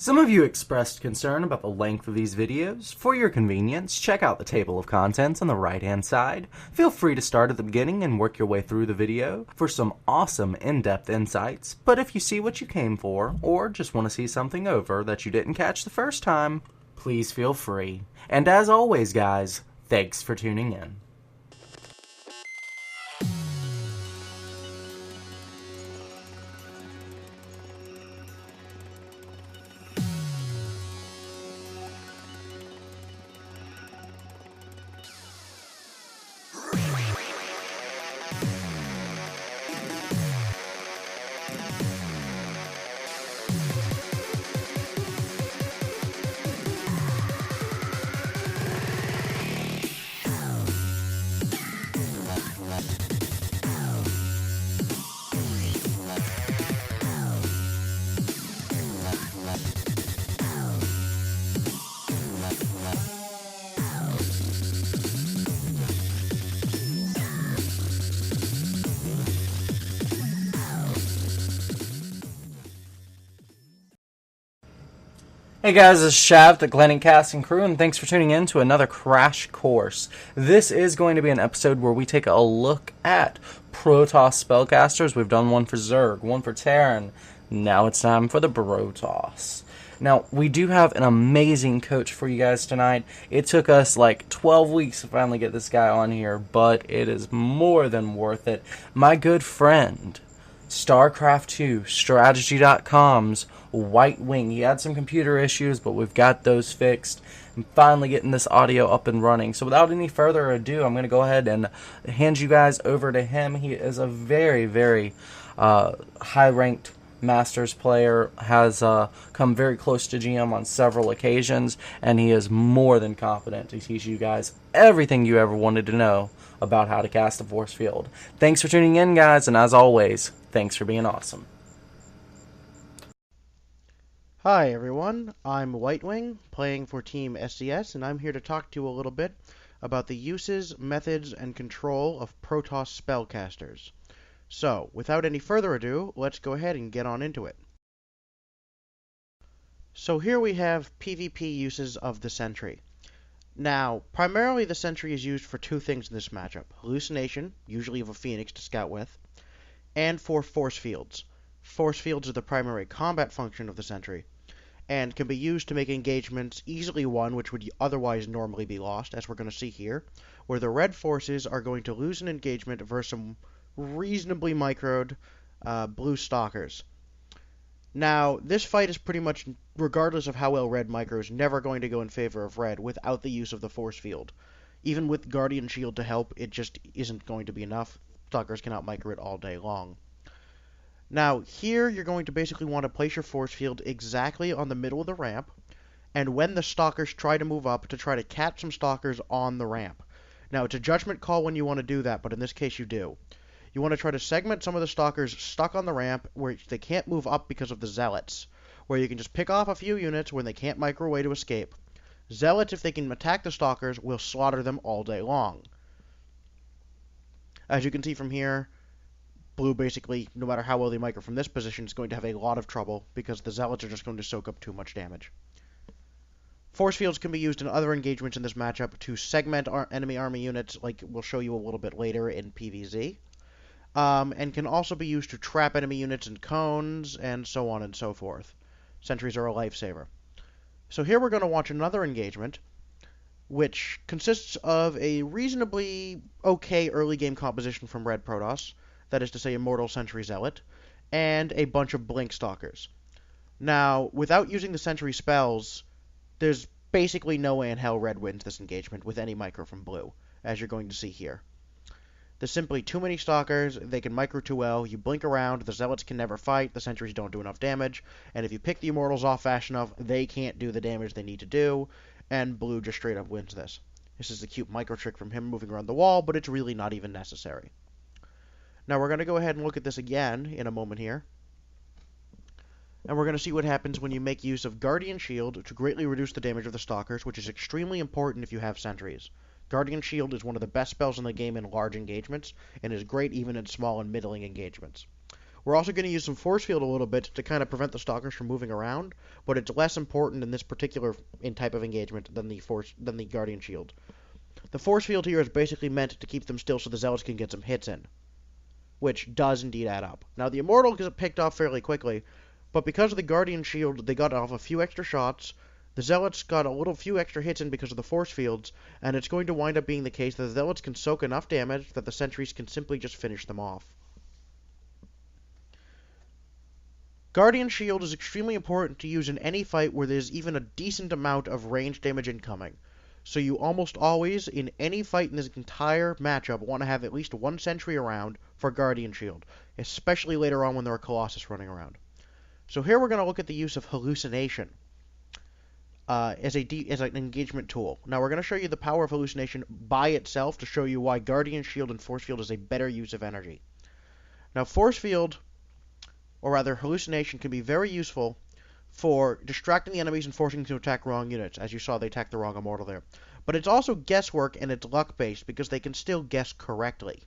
Some of you expressed concern about the length of these videos. For your convenience, check out the table of contents on the right-hand side. Feel free to start at the beginning and work your way through the video for some awesome in-depth insights. But if you see what you came for, or just want to see something over that you didn't catch the first time, please feel free. And as always, guys, thanks for tuning in. Hey guys, this is Shav, the Glenning Casting Crew, and thanks for tuning in to another Crash Course. This is going to be an episode where we take a look at Protoss spellcasters. We've done one for Zerg, one for Terran. Now it's time for the Protoss. Now, we do have an amazing coach for you guys tonight. It took us like 12 weeks to finally get this guy on here, but it is more than worth it. My good friend, Starcraft 2, Strategy.com's WhiteWing. He had some computer issues, but we've got those fixed. I'm finally getting this audio up and running. So without any further ado, I'm going to go ahead and hand you guys over to him. He is a very, very high-ranked Masters player, has come very close to GM on several occasions, and he is more than confident to teach you guys everything you ever wanted to know about how to cast a force field. Thanks for tuning in, guys, and as always, thanks for being awesome. Hi everyone, I'm WhiteWing, playing for Team SCS, and I'm here to talk to you a little bit about the uses, methods, and control of Protoss spellcasters. So, without any further ado, let's go ahead and get on into it. So here we have PvP uses of the Sentry. Now, primarily the Sentry is used for two things in this matchup: Hallucination, usually of a Phoenix to scout with, and for force fields. Force fields are the primary combat function of the Sentry, and can be used to make engagements easily won, which would otherwise normally be lost, as we're going to see here, where the red forces are going to lose an engagement versus some reasonably microed blue Stalkers. Now, this fight is pretty much, regardless of how well red micros, never going to go in favor of red without the use of the force field. Even with Guardian Shield to help, it just isn't going to be enough. Stalkers cannot micro it all day long. Now, here you're going to basically want to place your force field exactly on the middle of the ramp, and when the Stalkers try to move up, to try to catch some Stalkers on the ramp. Now, it's a judgment call when you want to do that, but in this case you do. You want to try to segment some of the Stalkers stuck on the ramp where they can't move up because of the Zealots, where you can just pick off a few units when they can't micro away to escape. Zealots, if they can attack the Stalkers, will slaughter them all day long. As you can see from here, blue basically, no matter how well they micro from this position, is going to have a lot of trouble because the Zealots are just going to soak up too much damage. Force fields can be used in other engagements in this matchup to segment enemy army units, like we'll show you a little bit later in PvZ. And can also be used to trap enemy units in cones, and so on and so forth. Sentries are a lifesaver. So here we're going to watch another engagement, which consists of a reasonably okay early game composition from Red Protoss, that is to say Immortal Sentry Zealot, and a bunch of Blink Stalkers. Now, without using the Sentry spells, there's basically no way in hell Red wins this engagement with any micro from blue, as you're going to see here. There's simply too many Stalkers, they can micro too well, you blink around, the Zealots can never fight, the Sentries don't do enough damage, and if you pick the Immortals off fast enough, they can't do the damage they need to do, and blue just straight up wins this. This is a cute micro trick from him moving around the wall, but it's really not even necessary. Now we're going to go ahead and look at this again in a moment here. And we're going to see what happens when you make use of Guardian Shield to greatly reduce the damage of the Stalkers, which is extremely important if you have Sentries. Guardian Shield is one of the best spells in the game in large engagements, and is great even in small and middling engagements. We're also going to use some force field a little bit to kind of prevent the Stalkers from moving around, but it's less important in this particular type of engagement than the Guardian Shield. The force field here is basically meant to keep them still so the Zealots can get some hits in, which does indeed add up. Now, the Immortal gets picked off fairly quickly, but because of the Guardian Shield, they got off a few extra shots. The Zealots got a few extra hits in because of the force fields, and it's going to wind up being the case that the Zealots can soak enough damage that the sentries can simply just finish them off. Guardian Shield is extremely important to use in any fight where there's even a decent amount of range damage incoming. So you almost always, in any fight in this entire matchup, want to have at least one sentry around for Guardian Shield, especially later on when there are Colossus running around. So here we're going to look at the use of Hallucination as an engagement tool. Now we're going to show you the power of Hallucination by itself to show you why Guardian Shield and Force Field is a better use of energy. Now Force Field, or rather Hallucination, can be very useful for distracting the enemies and forcing them to attack wrong units. As you saw, they attacked the wrong Immortal there. But it's also guesswork and it's luck-based because they can still guess correctly.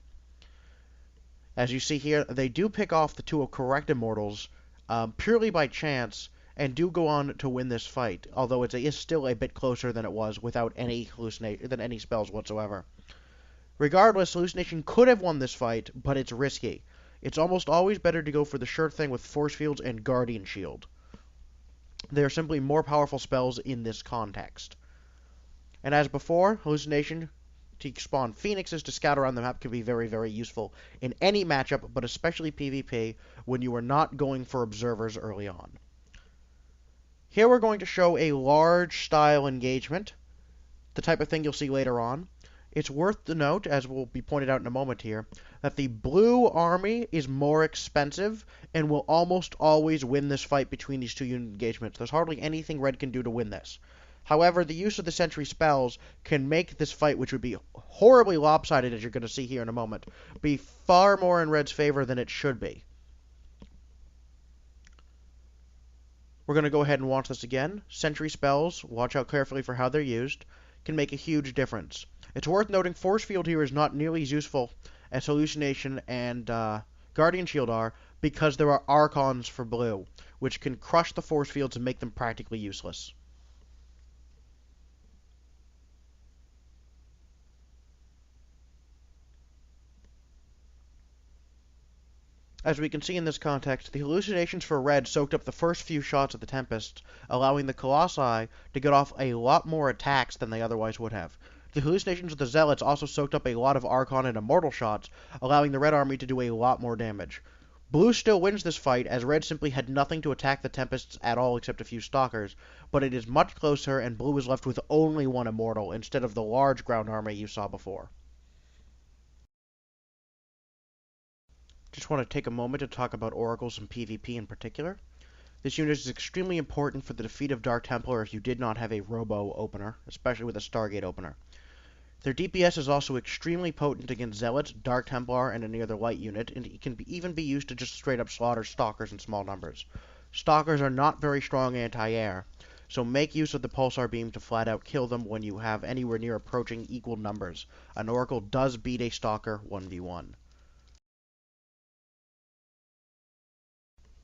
As you see here, they do pick off the two correct Immortals purely by chance and do go on to win this fight, although it is still a bit closer than it was without any spells whatsoever. Regardless, Hallucination could have won this fight, but it's risky. It's almost always better to go for the sure thing with Force Fields and Guardian Shield. They are simply more powerful spells in this context. And as before, Hallucination to spawn Phoenixes to scout around the map can be very, very useful in any matchup, but especially PvP when you are not going for observers early on. Here we're going to show a large style engagement, the type of thing you'll see later on. It's worth to note, as will be pointed out in a moment here, that the blue army is more expensive and will almost always win this fight between these two unit engagements. There's hardly anything red can do to win this. However, the use of the sentry spells can make this fight, which would be horribly lopsided, as you're going to see here in a moment, be far more in red's favor than it should be. We're going to go ahead and watch this again. Sentry spells, watch out carefully for how they're used, can make a huge difference. It's worth noting Force Field here is not nearly as useful as Hallucination and Guardian Shield are, because there are Archons for blue, which can crush the Force Fields and make them practically useless. As we can see in this context, the hallucinations for red soaked up the first few shots of the Tempests, allowing the Colossi to get off a lot more attacks than they otherwise would have. The hallucinations of the Zealots also soaked up a lot of Archon and Immortal shots, allowing the red army to do a lot more damage. Blue still wins this fight, as red simply had nothing to attack the Tempests at all except a few Stalkers, but it is much closer, and blue is left with only one Immortal, instead of the large ground army you saw before. Just want to take a moment to talk about Oracles and PvP in particular. This unit is extremely important for the defeat of Dark Templar if you did not have a Robo opener, especially with a Stargate opener. Their DPS is also extremely potent against Zealots, Dark Templar, and any other light unit, and it can even be used to just straight up slaughter Stalkers in small numbers. Stalkers are not very strong anti-air, so make use of the Pulsar Beam to flat out kill them when you have anywhere near approaching equal numbers. An Oracle does beat a Stalker 1v1.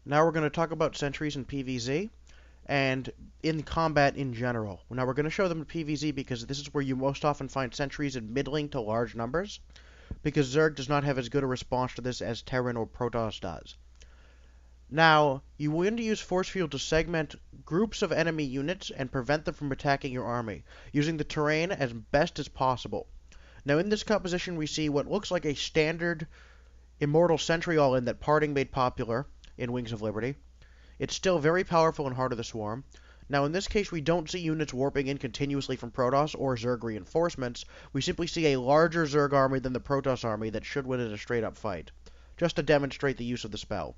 Now we're going to talk about sentries in PvZ, and in combat in general. Now we're going to show them in PvZ because this is where you most often find sentries in middling to large numbers, because Zerg does not have as good a response to this as Terran or Protoss does. Now, you want to use Force Field to segment groups of enemy units and prevent them from attacking your army, using the terrain as best as possible. Now in this composition we see what looks like a standard Immortal Sentry all-in that Parting made popular in Wings of Liberty. It's still very powerful in Heart of the Swarm. Now in this case we don't see units warping in continuously from Protoss or Zerg reinforcements, we simply see a larger Zerg army than the Protoss army that should win in a straight up fight, just to demonstrate the use of the spell.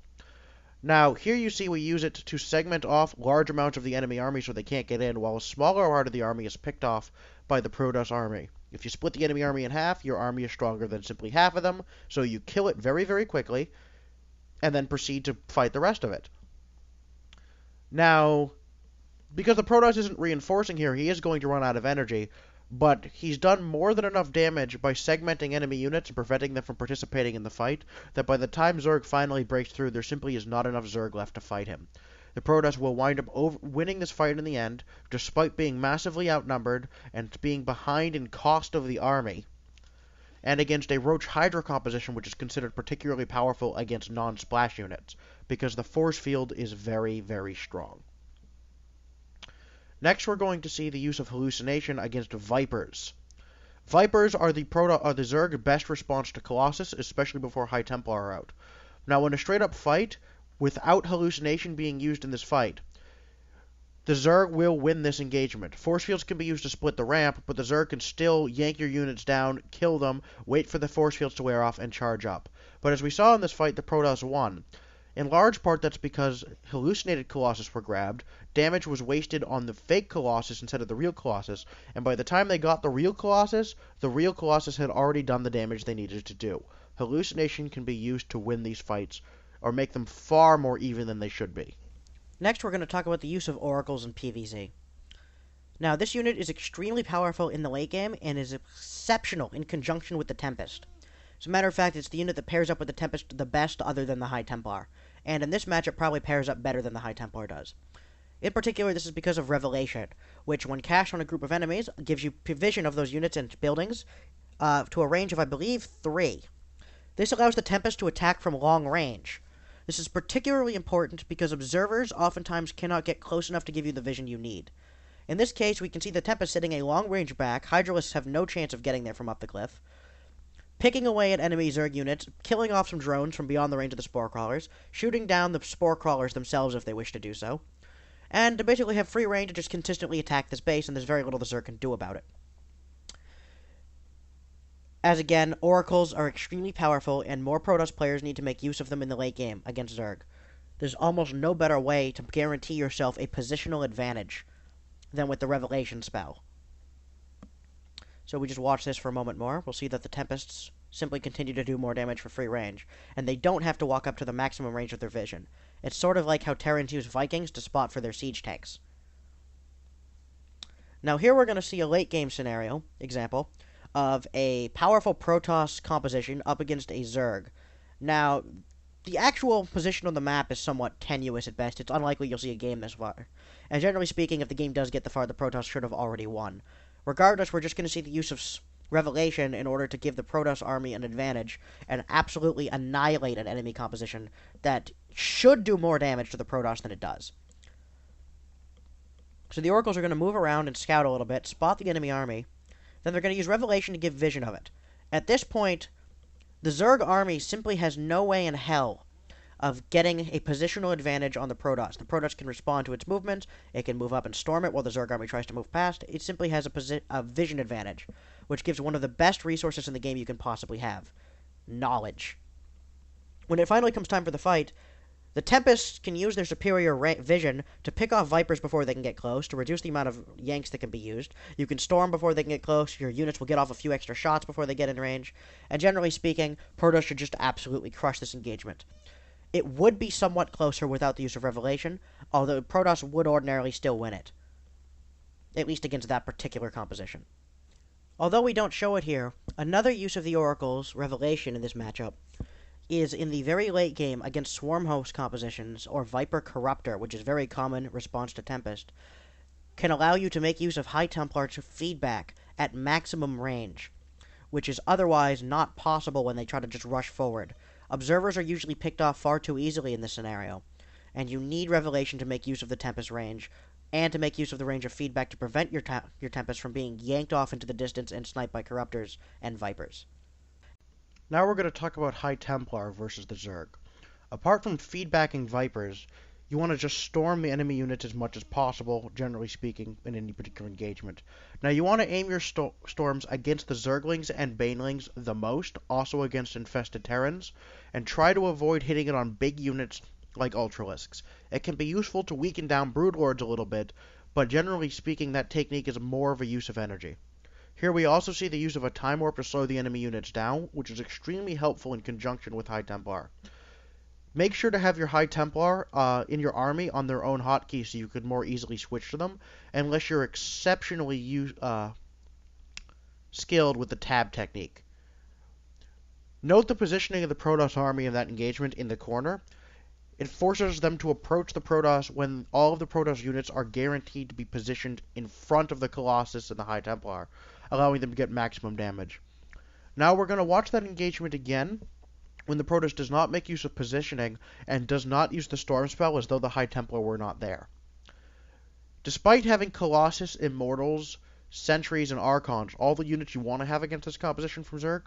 Now here you see we use it to segment off large amounts of the enemy army so they can't get in, while a smaller part of the army is picked off by the Protoss army. If you split the enemy army in half, your army is stronger than simply half of them, so you kill it very, very quickly, and then proceed to fight the rest of it. Now, because the Protoss isn't reinforcing here, he is going to run out of energy, but he's done more than enough damage by segmenting enemy units and preventing them from participating in the fight that by the time Zerg finally breaks through, there simply is not enough Zerg left to fight him. The Protoss will wind up winning this fight in the end, despite being massively outnumbered and being behind in cost of the army, and against a Roach Hydra composition which is considered particularly powerful against non-splash units, because the force field is very, very strong. Next, we're going to see the use of Hallucination against Vipers. Vipers are the Zerg best response to Colossus, especially before High Templar are out. Now, in a straight-up fight, without Hallucination being used in this fight, the Zerg will win this engagement. Force fields can be used to split the ramp, but the Zerg can still yank your units down, kill them, wait for the force fields to wear off, and charge up. But as we saw in this fight, the Protoss won. In large part, that's because hallucinated Colossus were grabbed, damage was wasted on the fake Colossus instead of the real Colossus, and by the time they got the real Colossus had already done the damage they needed to do. Hallucination can be used to win these fights, or make them far more even than they should be. Next, we're going to talk about the use of oracles in PvZ. Now, this unit is extremely powerful in the late game, and is exceptional in conjunction with the Tempest. As a matter of fact, it's the unit that pairs up with the Tempest the best other than the High Templar. And in this match, it probably pairs up better than the High Templar does. In particular, this is because of Revelation, which, when cast on a group of enemies, gives you vision of those units and buildings to a range of, I believe, 3. This allows the Tempest to attack from long range. This is particularly important because observers oftentimes cannot get close enough to give you the vision you need. In this case, we can see the Tempest sitting a long range back. Hydralisks have no chance of getting there from up the cliff, picking away at enemy Zerg units, killing off some drones from beyond the range of the Spore Crawlers, shooting down the Spore Crawlers themselves if they wish to do so, and to basically have free reign to just consistently attack this base, and there's very little the Zerg can do about it. As again, oracles are extremely powerful, and more Protoss players need to make use of them in the late game against Zerg. There's almost no better way to guarantee yourself a positional advantage than with the Revelation spell. So we just watch this for a moment more. We'll see that the Tempests simply continue to do more damage for free range, and they don't have to walk up to the maximum range of their vision. It's sort of like how Terrans use Vikings to spot for their siege tanks. Now here we're going to see a late game scenario, example, of a powerful Protoss composition up against a Zerg. Now, the actual position on the map is somewhat tenuous at best. It's unlikely you'll see a game this far. And generally speaking, if the game does get this far, the Protoss should have already won. Regardless, we're just going to see the use of Revelation in order to give the Protoss army an advantage and absolutely annihilate an enemy composition that should do more damage to the Protoss than it does. So the Oracles are going to move around and scout a little bit, spot the enemy army. Then they're going to use Revelation to give vision of it. At this point, the Zerg army simply has no way in hell of getting a positional advantage on the Protoss. The Protoss can respond to its movements. It can move up and storm it while the Zerg army tries to move past. It simply has a vision advantage, which gives one of the best resources in the game you can possibly have. Knowledge. When it finally comes time for the fight, the Tempests can use their superior vision to pick off Vipers before they can get close, to reduce the amount of yanks that can be used. You can storm before they can get close, your units will get off a few extra shots before they get in range, and generally speaking, Protoss should just absolutely crush this engagement. It would be somewhat closer without the use of Revelation, although Protoss would ordinarily still win it. At least against that particular composition. Although we don't show it here, another use of the Oracle's Revelation in this matchup is in the very late game against Swarm Host compositions, or Viper Corruptor, which is very common response to Tempest, can allow you to make use of High Templar to feedback at maximum range, which is otherwise not possible when they try to just rush forward. Observers are usually picked off far too easily in this scenario, and you need Revelation to make use of the Tempest range, and to make use of the range of feedback to prevent your Tempest from being yanked off into the distance and sniped by Corruptors and Vipers. Now we're going to talk about High Templar versus the Zerg. Apart from feedbacking Vipers, you want to just storm the enemy units as much as possible, generally speaking, in any particular engagement. Now you want to aim your storms against the Zerglings and Banelings the most, also against infested Terrans, and try to avoid hitting it on big units like Ultralisks. It can be useful to weaken down Broodlords a little bit, but generally speaking that technique is more of a use of energy. Here we also see the use of a Time Warp to slow the enemy units down, which is extremely helpful in conjunction with High Templar. Make sure to have your High Templar in your army on their own hotkey so you could more easily switch to them, unless you're exceptionally skilled with the tab technique. Note the positioning of the Protoss army in that engagement in the corner. It forces them to approach the Protoss when all of the Protoss units are guaranteed to be positioned in front of the Colossus and the High Templar, allowing them to get maximum damage. Now we're going to watch that engagement again when the Protoss does not make use of positioning and does not use the Storm spell as though the High Templar were not there. Despite having Colossus, Immortals, Sentries, and Archons, all the units you want to have against this composition from Zerg,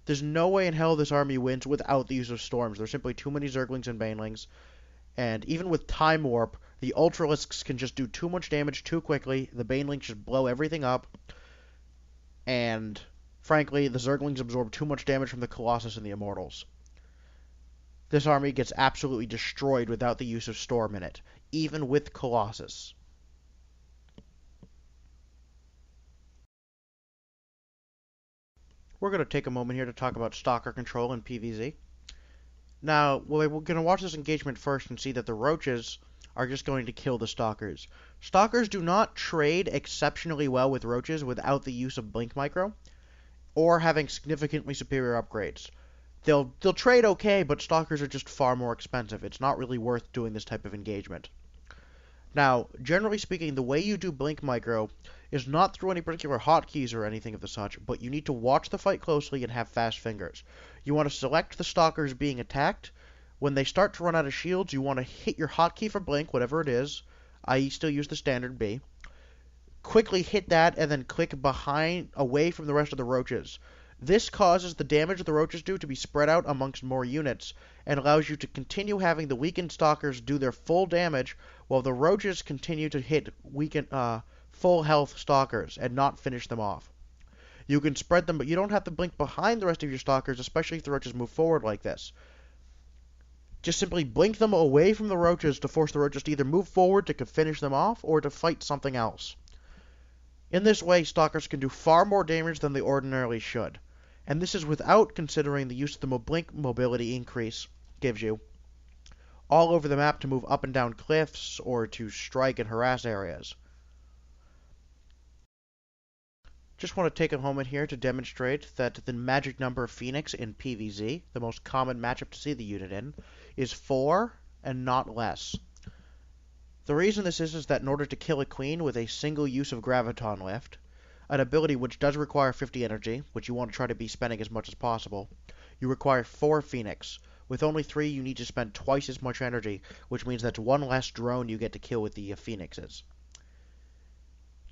there's no way in hell this army wins without the use of Storms. There's simply too many Zerglings and Banelings, and even with Time Warp, the Ultralisks can just do too much damage too quickly, the Banelings just blow everything up, and frankly, the Zerglings absorb too much damage from the Colossus and the Immortals. This army gets absolutely destroyed without the use of Storm in it, even with Colossus. We're going to take a moment here to talk about Stalker control in PvZ. Now, we're going to watch this engagement first and see that the Roaches are just going to kill the Stalkers. Stalkers do not trade exceptionally well with Roaches without the use of Blink Micro, or having significantly superior upgrades. They'll trade okay, but Stalkers are just far more expensive. It's not really worth doing this type of engagement. Now, generally speaking, the way you do Blink Micro is not through any particular hotkeys or anything of the such, but you need to watch the fight closely and have fast fingers. You want to select the Stalkers being attacked. When they start to run out of shields, you want to hit your hotkey for Blink, whatever it is, i.e. still use the standard B. Quickly hit that and then click away from the rest of the Roaches. This causes the damage the Roaches do to be spread out amongst more units, and allows you to continue having the weakened Stalkers do their full damage, while the Roaches continue to hit full health Stalkers and not finish them off. You can spread them, but you don't have to blink behind the rest of your Stalkers, especially if the Roaches move forward like this. Just simply blink them away from the Roaches to force the Roaches to either move forward to finish them off or to fight something else. In this way, Stalkers can do far more damage than they ordinarily should. And this is without considering the use of the blink mobility increase gives you all over the map to move up and down cliffs or to strike and harass areas. Just want to take a moment here to demonstrate that the magic number of Phoenix in PvZ, the most common matchup to see the unit in, is 4 and not less. The reason this is that in order to kill a queen with a single use of Graviton Lift, an ability which does require 50 energy, which you want to try to be spending as much as possible, you require 4 Phoenix. With only 3, you need to spend twice as much energy, which means that's 1 less drone you get to kill with the Phoenixes.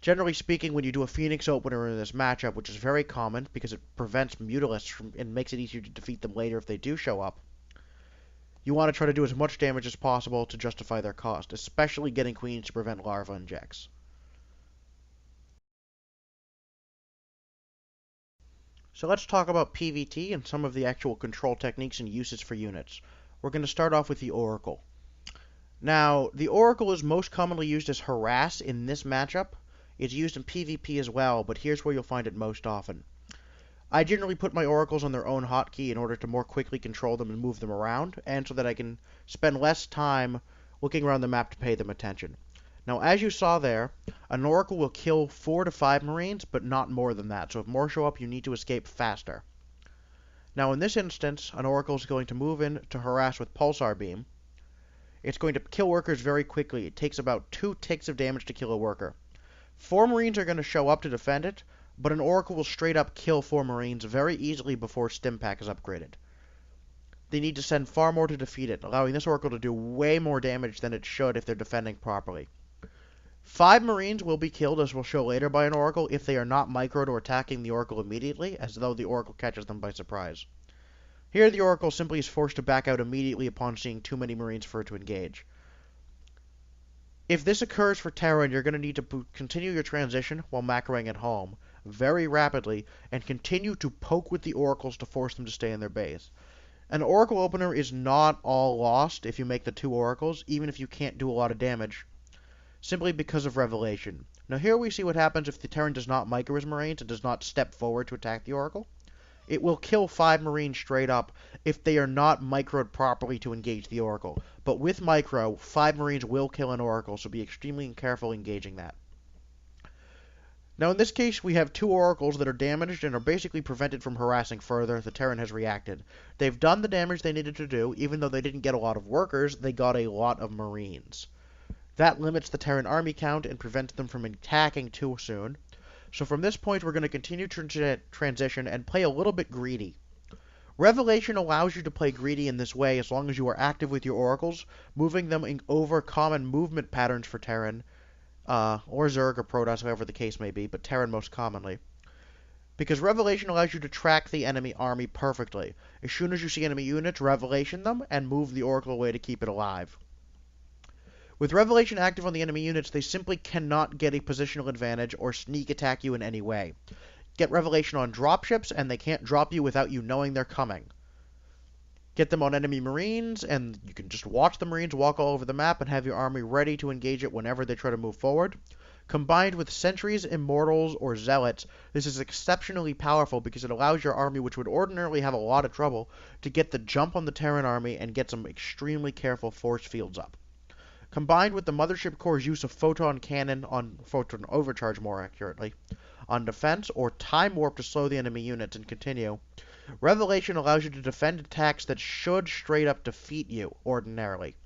Generally speaking, when you do a Phoenix opener in this matchup, which is very common because it prevents Mutalisks and makes it easier to defeat them later if they do show up, you want to try to do as much damage as possible to justify their cost, especially getting queens to prevent larva injects. So let's talk about PvT and some of the actual control techniques and uses for units. We're going to start off with the Oracle. Now, the Oracle is most commonly used as harass in this matchup. It's used in PvP as well, but here's where you'll find it most often. I generally put my Oracles on their own hotkey in order to more quickly control them and move them around, and so that I can spend less time looking around the map to pay them attention. Now, as you saw there, an Oracle will kill 4 to 5 Marines, but not more than that, so if more show up, you need to escape faster. Now, in this instance, an Oracle is going to move in to harass with Pulsar Beam. It's going to kill workers very quickly. It takes about 2 ticks of damage to kill a worker. 4 Marines are going to show up to defend it, but an Oracle will straight up kill 4 Marines very easily before Stimpak is upgraded. They need to send far more to defeat it, allowing this Oracle to do way more damage than it should if they're defending properly. 5 Marines will be killed, as we'll show later, by an Oracle if they are not microed or attacking the Oracle immediately, as though the Oracle catches them by surprise. Here the Oracle simply is forced to back out immediately upon seeing too many Marines for it to engage. If this occurs for Terran, you're going to need to continue your transition while macroing at home very rapidly and continue to poke with the Oracles to force them to stay in their base. An Oracle opener is not all lost if you make the 2 Oracles, even if you can't do a lot of damage, simply because of Revelation. Now here we see what happens if the Terran does not micro his Marines and does not step forward to attack the Oracle. It will kill 5 Marines straight up if they are not microed properly to engage the Oracle. But with micro, 5 Marines will kill an Oracle, so be extremely careful engaging that. Now in this case, we have 2 oracles that are damaged and are basically prevented from harassing further. The Terran has reacted. They've done the damage they needed to do. Even though they didn't get a lot of workers, they got a lot of Marines. That limits the Terran army count and prevents them from attacking too soon. So from this point, we're going to continue to transition and play a little bit greedy. Revelation allows you to play greedy in this way as long as you are active with your oracles, moving them over common movement patterns for Terran, or Zerg or Protoss, however the case may be, but Terran most commonly. Because Revelation allows you to track the enemy army perfectly. As soon as you see enemy units, Revelation them, and move the Oracle away to keep it alive. With Revelation active on the enemy units, they simply cannot get a positional advantage or sneak attack you in any way. Get Revelation on dropships, and they can't drop you without you knowing they're coming. Get them on enemy Marines, and you can just watch the Marines walk all over the map and have your army ready to engage it whenever they try to move forward. Combined with Sentries, Immortals, or Zealots, this is exceptionally powerful because it allows your army, which would ordinarily have a lot of trouble, to get the jump on the Terran army and get some extremely careful force fields up. Combined with the Mothership Core's use of Photon Overcharge more accurately, on defense, or Time Warp to slow the enemy units and continue, Revelation allows you to defend attacks that should straight up defeat you ordinarily.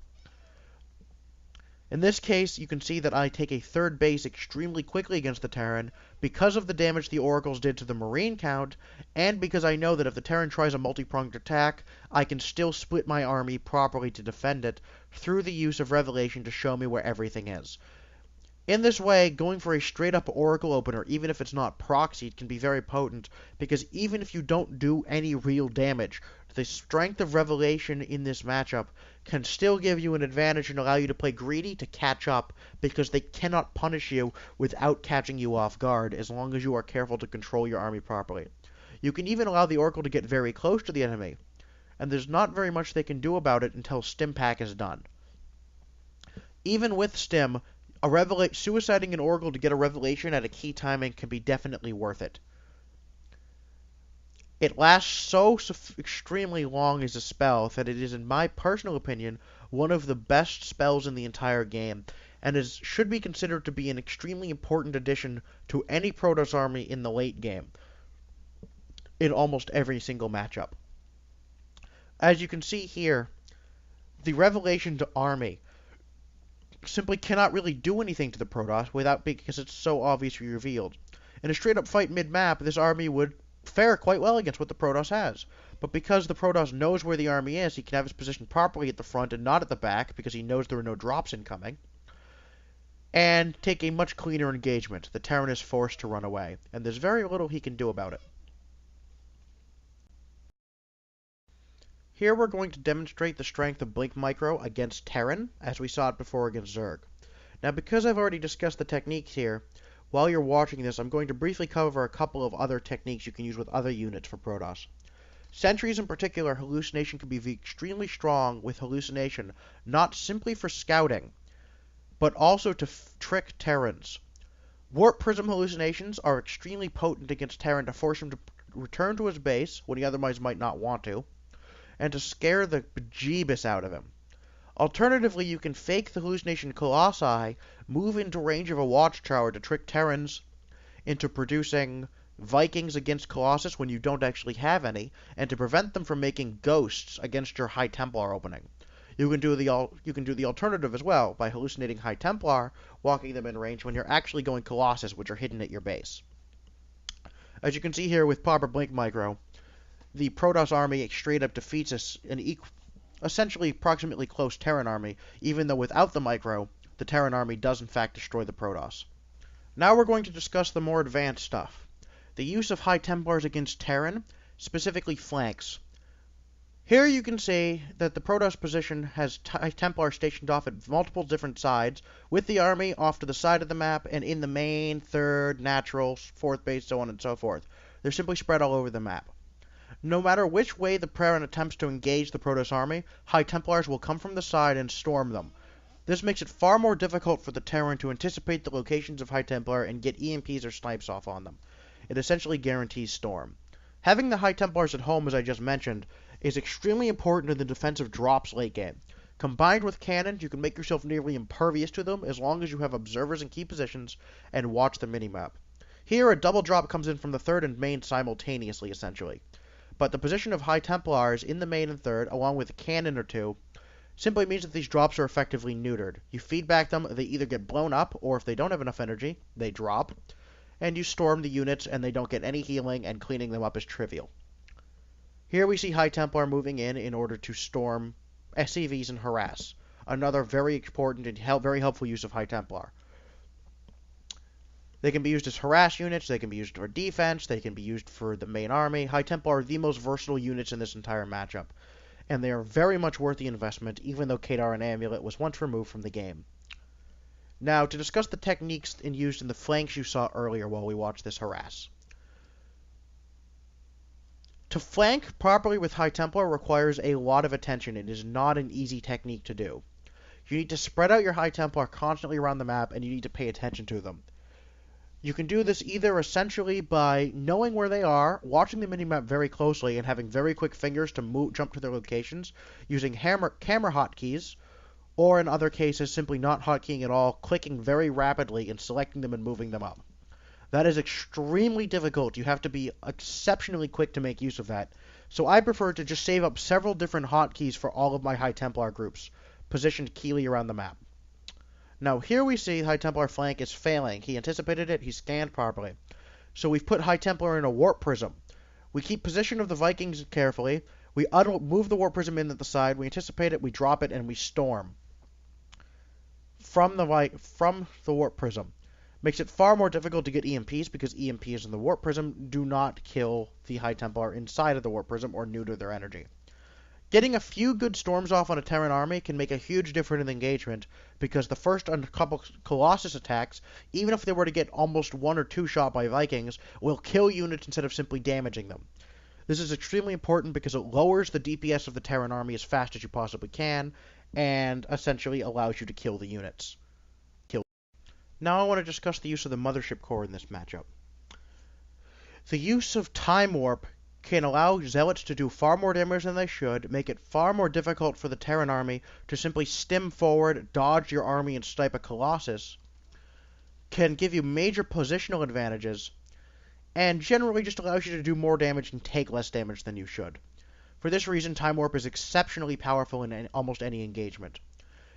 In this case, you can see that I take a 3rd base extremely quickly against the Terran because of the damage the Oracles did to the Marine count, and because I know that if the Terran tries a multi-pronged attack, I can still split my army properly to defend it through the use of Revelation to show me where everything is. In this way, going for a straight-up Oracle opener, even if it's not proxied, can be very potent, because even if you don't do any real damage, the strength of Revelation in this matchup can still give you an advantage and allow you to play greedy to catch up, because they cannot punish you without catching you off guard, as long as you are careful to control your army properly. You can even allow the Oracle to get very close to the enemy, and there's not very much they can do about it until Stim Pack is done. Even with Stim, suiciding an Oracle to get a Revelation at a key timing can be definitely worth it. It lasts so extremely long as a spell that it is, in my personal opinion, one of the best spells in the entire game, and should be considered to be an extremely important addition to any Protoss army in the late game, in almost every single matchup. As you can see here, the Revelation to army simply cannot really do anything to the Protoss because it's so obviously revealed. In a straight-up fight mid-map, this army would fare quite well against what the Protoss has. But because the Protoss knows where the army is, he can have his position properly at the front and not at the back, because he knows there are no drops incoming, and take a much cleaner engagement. The Terran is forced to run away, and there's very little he can do about it. Here we're going to demonstrate the strength of Blink Micro against Terran, as we saw it before against Zerg. Now, because I've already discussed the techniques here, while you're watching this, I'm going to briefly cover a couple of other techniques you can use with other units for Protoss. Sentries in particular, Hallucination can be extremely strong with Hallucination, not simply for scouting, but also to trick Terrans. Warp Prism hallucinations are extremely potent against Terran to force him to return to his base when he otherwise might not want to, and to scare the bejeebus out of him. Alternatively, you can fake the Hallucination Colossi, move into range of a Watchtower to trick Terrans into producing Vikings against Colossus when you don't actually have any, and to prevent them from making ghosts against your High Templar opening. You can do the alternative as well, by hallucinating High Templar, walking them in range when you're actually going Colossus, which are hidden at your base. As you can see here with proper Blink Micro, the Protoss army straight up defeats an essentially approximately close Terran army, even though without the Micro, the Terran army does in fact destroy the Protoss. Now we're going to discuss the more advanced stuff. The use of High Templars against Terran, specifically flanks. Here you can see that the Protoss position has High Templar stationed off at multiple different sides, with the army off to the side of the map and in the main, 3rd, natural, 4th base, so on and so forth. They're simply spread all over the map. No matter which way the Terran attempts to engage the Protoss army, High Templars will come from the side and storm them. This makes it far more difficult for the Terran to anticipate the locations of High Templar and get EMPs or snipes off on them. It essentially guarantees storm. Having the High Templars at home, as I just mentioned, is extremely important in the defense of drops late game. Combined with cannons, you can make yourself nearly impervious to them as long as you have observers in key positions and watch the minimap. Here, a double drop comes in from the third and main simultaneously, essentially. But the position of High Templars in the main and third, along with a cannon or two, simply means that these drops are effectively neutered. You feedback them, they either get blown up, or if they don't have enough energy, they drop, and you storm the units and they don't get any healing, and cleaning them up is trivial. Here we see High Templar moving in order to storm SCVs and harass. Another very important and very helpful use of High Templar. They can be used as harass units, they can be used for defense, they can be used for the main army. High Templar are the most versatile units in this entire matchup, and they are very much worth the investment, even though Kadar and Amulet was once removed from the game. Now, to discuss the techniques used in the flanks you saw earlier while we watched this harass. To flank properly with High Templar requires a lot of attention. It is not an easy technique to do. You need to spread out your High Templar constantly around the map, and you need to pay attention to them. You can do this either essentially by knowing where they are, watching the minimap very closely, and having very quick fingers to jump to their locations, using camera hotkeys, or in other cases simply not hotkeying at all, clicking very rapidly and selecting them and moving them up. That is extremely difficult. You have to be exceptionally quick to make use of that. So I prefer to just save up several different hotkeys for all of my High Templar groups, positioned keyly around the map. Now here we see High Templar flank is failing. He anticipated it, he scanned properly. So we've put High Templar in a Warp Prism. We keep position of the Vikings carefully. We move the Warp Prism in at the side. We anticipate it, we drop it, and we storm from the Warp Prism. Makes it far more difficult to get EMPs because EMPs in the Warp Prism do not kill the High Templar inside of the Warp Prism or neuter their energy. Getting a few good storms off on a Terran army can make a huge difference in the engagement, because the first couple Colossus attacks, even if they were to get almost one or two shot by Vikings, will kill units instead of simply damaging them. This is extremely important because it lowers the DPS of the Terran army as fast as you possibly can, and essentially allows you to kill the units. Now I want to discuss the use of the Mothership core in this matchup. The use of Time Warp can allow Zealots to do far more damage than they should, make it far more difficult for the Terran army to simply stim forward, dodge your army, and snipe a Colossus, can give you major positional advantages, and generally just allows you to do more damage and take less damage than you should. For this reason, Time Warp is exceptionally powerful in almost any engagement.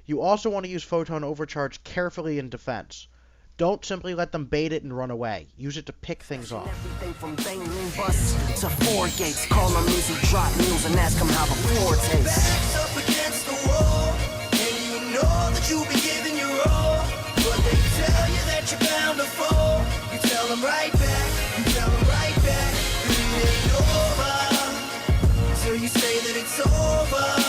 You also want to use Photon Overcharge carefully in defense. Don't simply let them bait it and run away. Use it to pick things off. Everything from banging bus to four gates. Call them easy drop mules and ask them how the floor tastes. Backs up against the wall, and you know that you'll be giving your all. But they tell you that you're bound to fall. You tell them right back, you tell them right back. It ain't over till you say that it's over.